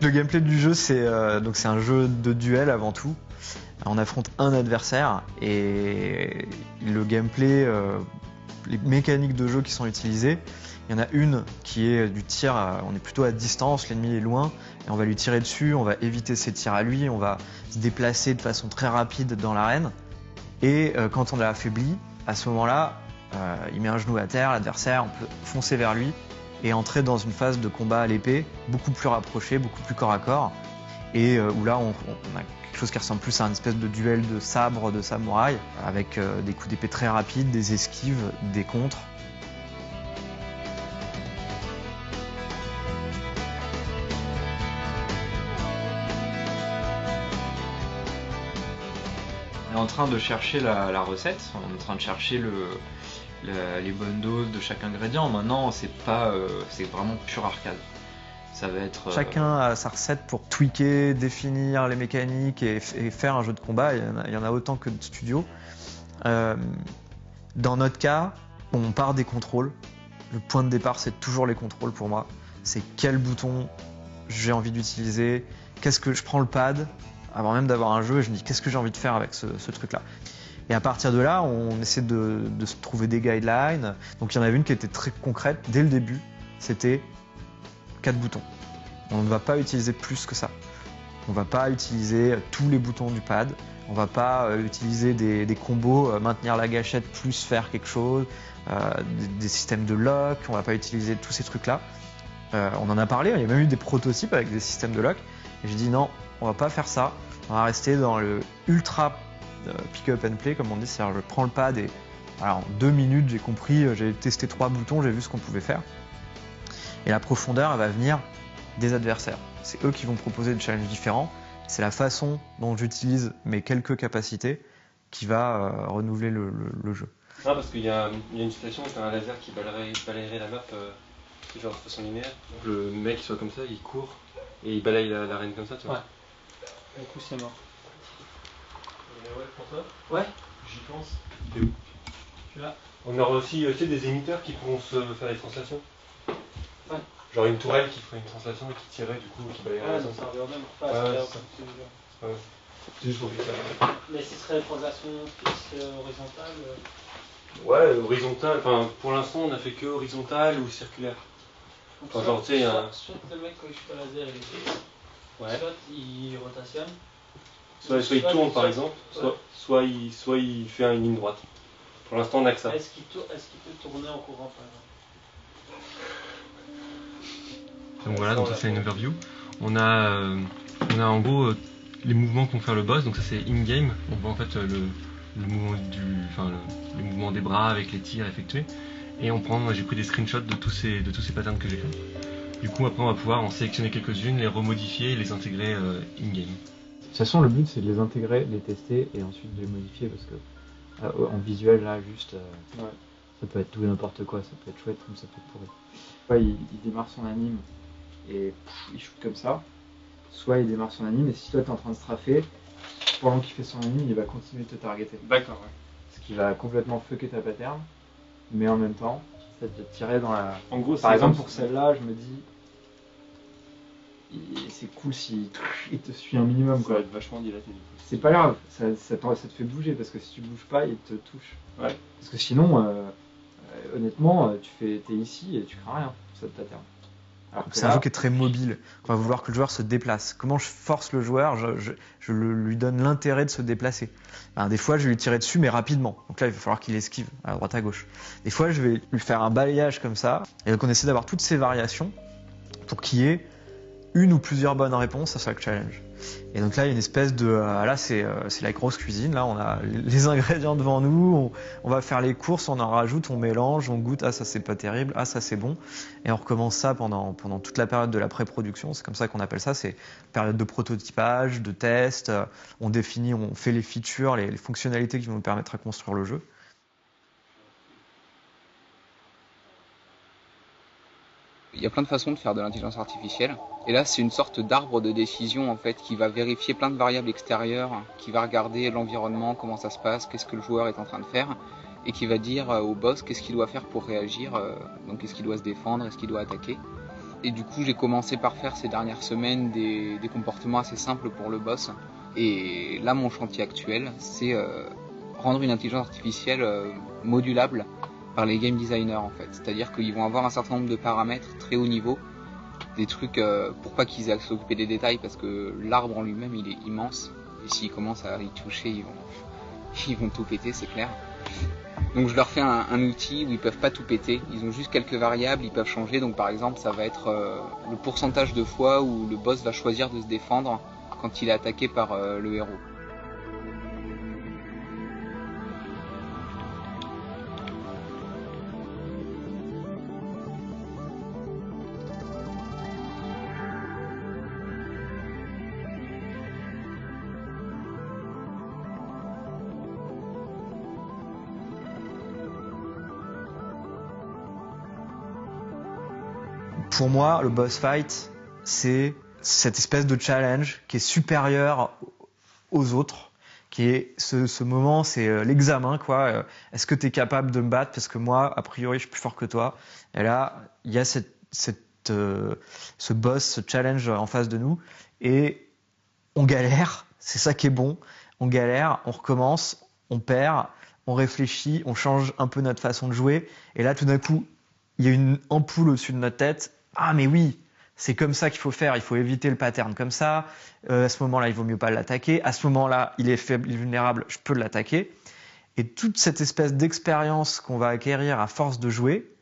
Le gameplay du jeu, c'est un jeu de duel avant tout. On affronte un adversaire et le gameplay, les mécaniques de jeu qui sont utilisées, il y en a une qui est du tir, on est plutôt à distance, l'ennemi est loin, et on va lui tirer dessus, on va éviter ses tirs à lui, on va se déplacer de façon très rapide dans l'arène. Et quand on l'a affaibli, à ce moment-là, il met un genou à terre, l'adversaire, on peut foncer vers lui et entrer dans une phase de combat à l'épée, beaucoup plus rapprochée, beaucoup plus corps à corps, et où là on a quelque chose qui ressemble plus à une espèce de duel de sabre de samouraï, avec des coups d'épée très rapides, des esquives, des contres. On est en train de chercher la recette, on est en train de chercher les bonnes doses de chaque ingrédient. Maintenant, c'est vraiment pur arcade. Ça va être, chacun a sa recette pour tweaker, définir les mécaniques et faire un jeu de combat. Il y en a autant que de studios. Dans notre cas, on part des contrôles. Le point de départ, c'est toujours les contrôles pour moi. C'est quel bouton j'ai envie d'utiliser, qu'est-ce que je prends le pad. Avant même d'avoir un jeu, et je me dis qu'est-ce que j'ai envie de faire avec ce truc-là. Et à partir de là, on essaie de se trouver des guidelines. Donc il y en avait une qui était très concrète dès le début, c'était 4 boutons. On ne va pas utiliser plus que ça. On ne va pas utiliser tous les boutons du pad. On ne va pas utiliser des combos, maintenir la gâchette plus faire quelque chose, des systèmes de lock. On ne va pas utiliser tous ces trucs-là. On en a parlé, il y a même eu des prototypes avec des systèmes de lock. Et j'ai dit non, on va pas faire ça. On va rester dans le ultra pick up and play, comme on dit. C'est-à-dire, je prends le pad et voilà, en 2 minutes, j'ai compris, j'ai testé 3 boutons, j'ai vu ce qu'on pouvait faire. Et la profondeur, elle va venir des adversaires. C'est eux qui vont proposer des challenges différents. C'est la façon dont j'utilise mes quelques capacités qui va renouveler le jeu. Ah, parce qu'il y a une situation où tu as un laser qui balayerait la map genre de façon linéaire. Donc le mec il soit comme ça, il court et il balaye l'arène comme ça, tu vois. Ouais. Du coup c'est mort. Ouais, pour toi. Ouais. J'y pense. T'es où? Je suis là. On aura aussi des émetteurs qui pourront se faire des translations. Ouais. Genre une tourelle qui ferait une translation et qui tirait du coup, qui balayerait la zone. Ça revient même. Ouais, c'est ça. Ouais. C'est juste pour ça. Mais ce serait translation fixe, horizontale Ouais, horizontale. Enfin, pour l'instant, on a fait que horizontale ou circulaire. Enfin, genre, tu sais, soit le mec, quand il shoot un laser, il est fixe. Ouais. Soit il rotationne. Soit il tourne par exemple, soit il fait une ligne droite. Pour l'instant, on a que ça. Est-ce qu'il peut tourner en courant par exemple? Donc voilà, donc ça c'est une overview. On a en gros les mouvements que vont faire le boss, donc ça c'est in-game. On voit en fait le mouvement le mouvement des bras avec les tirs effectués. Et j'ai pris des screenshots de tous ces patterns que j'ai fait. Du coup après on va pouvoir en sélectionner quelques-unes, les remodifier et les intégrer in-game. De toute façon, le but c'est de les intégrer, de les tester et ensuite de les modifier parce que en visuel là, juste ça peut être tout et n'importe quoi, ça peut être chouette comme ça peut être pourri. Soit il démarre son anime et il shoot comme ça, soit il démarre son anime et si toi t'es en train de straffer, pendant qu'il fait son anime, il va continuer de te targeter. D'accord, ouais. Ce qui va complètement fucker ta pattern, mais en même temps, ça te tirer dans la. En gros, par exemple, pour celle-là, je me dis. C'est cool si il te suit un minimum. Ça va être vachement dilaté du coup. C'est pas grave, ça te fait bouger parce que si tu bouges pas, il te touche. Ouais. Parce que sinon, honnêtement, t'es ici et tu crains rien, ça te pattern. C'est un jeu qui est très mobile. On va vouloir que le joueur se déplace. Comment je force le joueur? Je lui donne l'intérêt de se déplacer. Des fois, je vais lui tirer dessus, mais rapidement. Donc là, il va falloir qu'il esquive à droite à gauche. Des fois, je vais lui faire un balayage comme ça. Et donc, on essaie d'avoir toutes ces variations pour qu'il y ait une ou plusieurs bonnes réponses à chaque challenge. Et donc là, il y a une espèce de... là, c'est la grosse cuisine. Là, on a les ingrédients devant nous. On va faire les courses, on en rajoute, on mélange, on goûte. Ah, ça, c'est pas terrible. Ah, ça, c'est bon. Et on recommence ça pendant toute la période de la pré-production. C'est comme ça qu'on appelle ça. C'est période de prototypage, de test. On définit, on fait les features, les fonctionnalités qui vont nous permettre à construire le jeu. Il y a plein de façons de faire de l'intelligence artificielle. Et là, c'est une sorte d'arbre de décision en fait qui va vérifier plein de variables extérieures, qui va regarder l'environnement, comment ça se passe, qu'est-ce que le joueur est en train de faire, et qui va dire au boss qu'est-ce qu'il doit faire pour réagir. Donc est-ce qu'il doit se défendre, est-ce qu'il doit attaquer. Et du coup, j'ai commencé par faire ces dernières semaines des comportements assez simples pour le boss. Et là, mon chantier actuel, c'est rendre une intelligence artificielle modulable par les game designers en fait. C'est-à-dire qu'ils vont avoir un certain nombre de paramètres très haut niveau, des trucs pour pas qu'ils aient à s'occuper des détails parce que l'arbre en lui-même il est immense et s'ils commencent à y toucher ils vont tout péter, c'est clair. Donc je leur fais un outil où ils peuvent pas tout péter, ils ont juste quelques variables, ils peuvent changer. Donc par exemple ça va être le pourcentage de fois où le boss va choisir de se défendre quand il est attaqué par le héros. Pour moi, le boss fight, c'est cette espèce de challenge qui est supérieur aux autres, qui est ce moment, c'est l'examen, quoi. Est-ce que tu es capable de me battre? Parce que moi, a priori, je suis plus fort que toi. Et là, il y a ce boss, ce challenge en face de nous. Et on galère, c'est ça qui est bon. On galère, on recommence, on perd, on réfléchit, on change un peu notre façon de jouer. Et là, tout d'un coup, il y a une ampoule au-dessus de notre tête. Ah mais oui, c'est comme ça qu'il faut faire, il faut éviter le pattern comme ça. À ce moment-là, il vaut mieux pas l'attaquer. À ce moment-là, il est faible, il est vulnérable, je peux l'attaquer. Et toute cette espèce d'expérience qu'on va acquérir à force de jouer,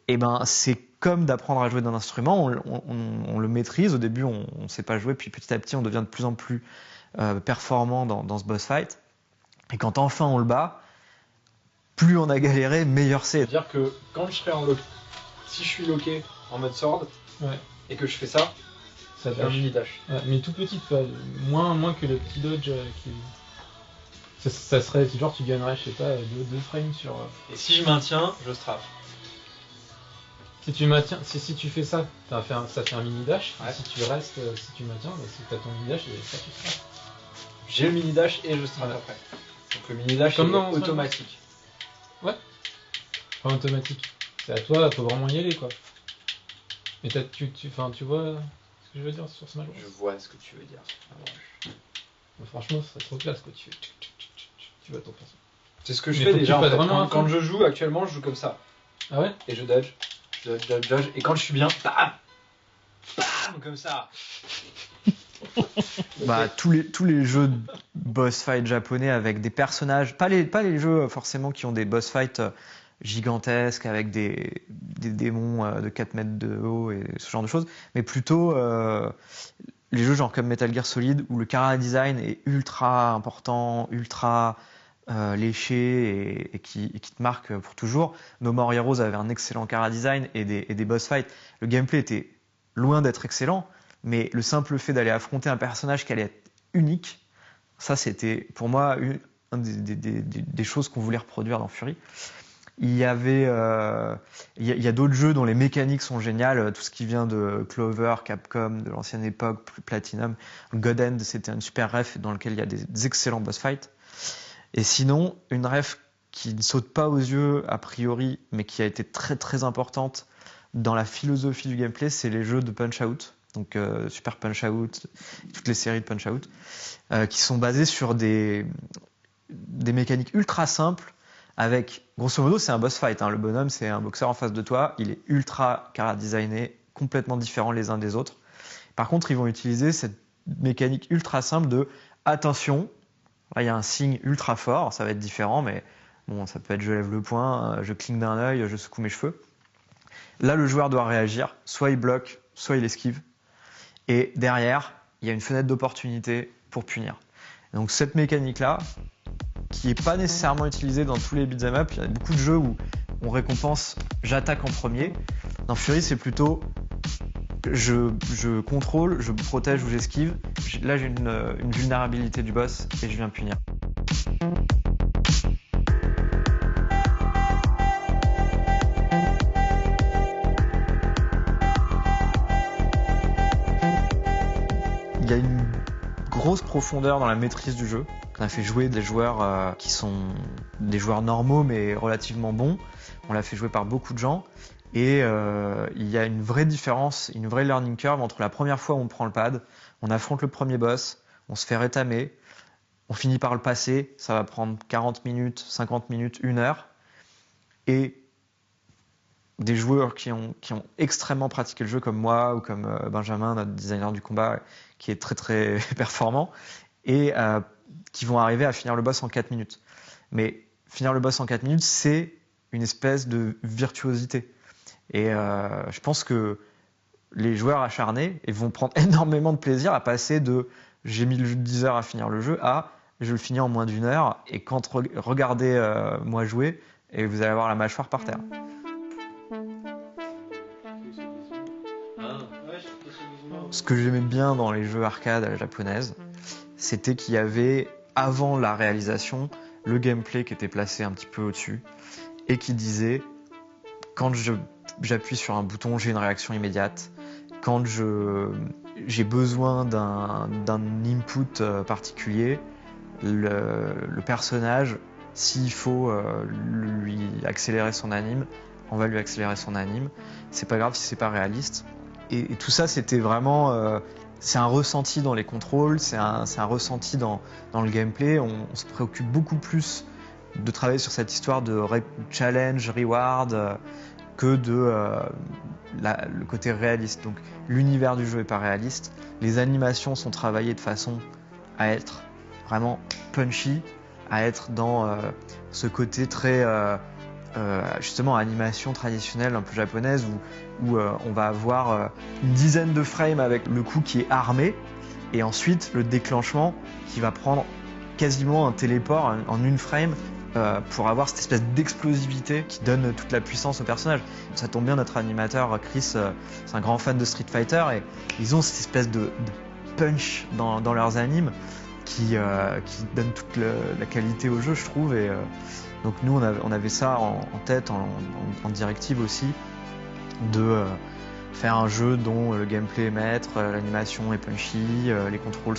eh ben, c'est comme d'apprendre à jouer d'un instrument. On le maîtrise. Au début, on ne sait pas jouer, puis petit à petit, on devient de plus en plus performant dans ce boss fight. Et quand enfin on le bat, plus on a galéré, meilleur c'est. C'est-à-dire que quand je serai en lock, si je suis locké en mode sword Ouais. et que je fais ça, Ça c'est un dash. mini dash. Ouais, mais tout petit, pas, moins que le petit dodge qui. Ça serait genre tu gagnerais, je sais pas, 2 frames sur. Et si je maintiens, je strafe. Si tu maintiens, si tu fais ça, ça fait un mini dash. Ouais. Si tu restes, si tu maintiens, bah, si t'as ton mini dash, et ça tu seras. J'ai le mini dash et je strafe Ouais. après. Donc le mini dash Comme est dans- automatique. Pas automatique. C'est à toi, faut vraiment y aller quoi. Mais tu vois ce que je veux dire sur Smash Bros. Je vois ce que tu veux dire. Mais franchement, ça serait trop classe quoi. Tu vas ton perso. C'est ce que je Mais fais faut que déjà tu en fasses fait. vraiment Quand un je joue actuellement, je joue comme ça. Ah ouais? Et je dodge. Dodge. Et quand je suis bien, bam bam comme ça. Bah, tous les jeux de boss fight japonais avec des personnages, pas les jeux forcément qui ont des boss fights gigantesques avec des démons de 4 mètres de haut et ce genre de choses, mais plutôt les jeux genre comme Metal Gear Solid où le chara design est ultra important, ultra léché et qui te marque pour toujours. No More Heroes avait un excellent chara design et des boss fights. Le gameplay était loin d'être excellent, mais le simple fait d'aller affronter un personnage qui allait être unique, ça c'était pour moi une des choses qu'on voulait reproduire dans Fury. Il y avait, il y a d'autres jeux dont les mécaniques sont géniales, tout ce qui vient de Clover, Capcom, de l'ancienne époque, Platinum. God End, c'était une super ref dans lequel il y a des excellents boss fights. Et sinon, une ref qui ne saute pas aux yeux a priori, mais qui a été très très importante dans la philosophie du gameplay, c'est les jeux de Punch-Out. Donc Super Punch-Out, toutes les séries de Punch-Out, qui sont basées sur des mécaniques ultra simples, avec, grosso modo, c'est un boss fight. Hein. Le bonhomme, c'est un boxeur en face de toi, il est ultra chara-designé, complètement différents les uns des autres. Par contre, ils vont utiliser cette mécanique ultra simple de attention, là il y a un signe ultra fort, ça va être différent, mais bon, ça peut être je lève le poing, je cligne d'un œil, je secoue mes cheveux. Là, le joueur doit réagir, soit il bloque, soit il esquive. Et derrière, il y a une fenêtre d'opportunité pour punir. Et donc cette mécanique-là, qui n'est pas nécessairement utilisée dans tous les beat'em up, il y a beaucoup de jeux où on récompense j'attaque en premier. Dans Fury, c'est plutôt je contrôle, je protège ou j'esquive. Là, j'ai une vulnérabilité du boss et je viens punir. Il y a une grosse profondeur dans la maîtrise du jeu. On a fait jouer des joueurs qui sont des joueurs normaux mais relativement bons. On l'a fait jouer par beaucoup de gens. Et il y a une vraie différence, une vraie learning curve entre la première fois où on prend le pad, on affronte le premier boss, on se fait rétamer, on finit par le passer, ça va prendre 40 minutes, 50 minutes, 1 heure. Et des joueurs qui ont extrêmement pratiqué le jeu comme moi ou comme Benjamin, notre designer du combat, qui est très très performant, et qui vont arriver à finir le boss en 4 minutes. Mais finir le boss en 4 minutes, c'est une espèce de virtuosité. Et je pense que les joueurs acharnés vont prendre énormément de plaisir à passer de j'ai mis 10 heures à finir le jeu à je le finis en moins d'1 heure. Et quand regardez moi jouer, et vous allez avoir la mâchoire par terre. Ce que j'aimais bien dans les jeux arcade à la japonaise, c'était qu'il y avait, avant la réalisation, le gameplay qui était placé un petit peu au-dessus et qui disait quand j'appuie sur un bouton, j'ai une réaction immédiate. Quand j'ai besoin d'un input particulier, le personnage, s'il faut lui accélérer son anime, on va lui accélérer son anime. C'est pas grave si c'est pas réaliste. Et tout ça, c'était vraiment... c'est un ressenti dans les contrôles, c'est un ressenti dans le gameplay. On se préoccupe beaucoup plus de travailler sur cette histoire de challenge, reward, que de le côté réaliste. Donc l'univers du jeu est pas réaliste. Les animations sont travaillées de façon à être vraiment punchy, à être dans ce côté très... justement animation traditionnelle un peu japonaise où on va avoir une dizaine de frames avec le coup qui est armé et ensuite le déclenchement qui va prendre quasiment un téléport en une frame pour avoir cette espèce d'explosivité qui donne toute la puissance au personnage. Ça tombe bien, notre animateur Chris, c'est un grand fan de Street Fighter et ils ont cette espèce de punch dans leurs animes qui donne toute la qualité au jeu, je trouve. Et donc nous, on avait ça en tête, en directive aussi, de faire un jeu dont le gameplay est maître, l'animation est punchy, les contrôles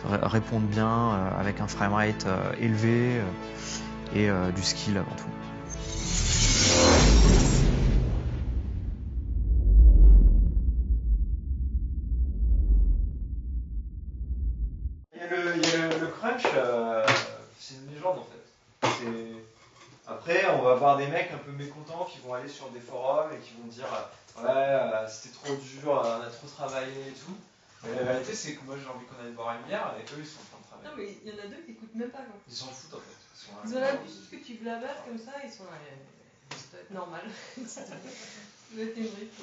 répondent bien, avec un framerate élevé et du skill avant tout. Il y a le crunch, c'est une légende en fait. Après, on va avoir des mecs un peu mécontents qui vont aller sur des forums et qui vont dire ouais, c'était trop dur, on a trop travaillé et tout. Mais la réalité, c'est que moi j'ai envie qu'on aille boire une bière et eux ils sont en train de travailler. Non, mais il y en a deux qui écoutent même pas. Quoi. Ils s'en foutent en fait. Ils ont l'habitude que tu blabères comme ça, ils sont là. Ça doit être normal. Ça doit être une brique.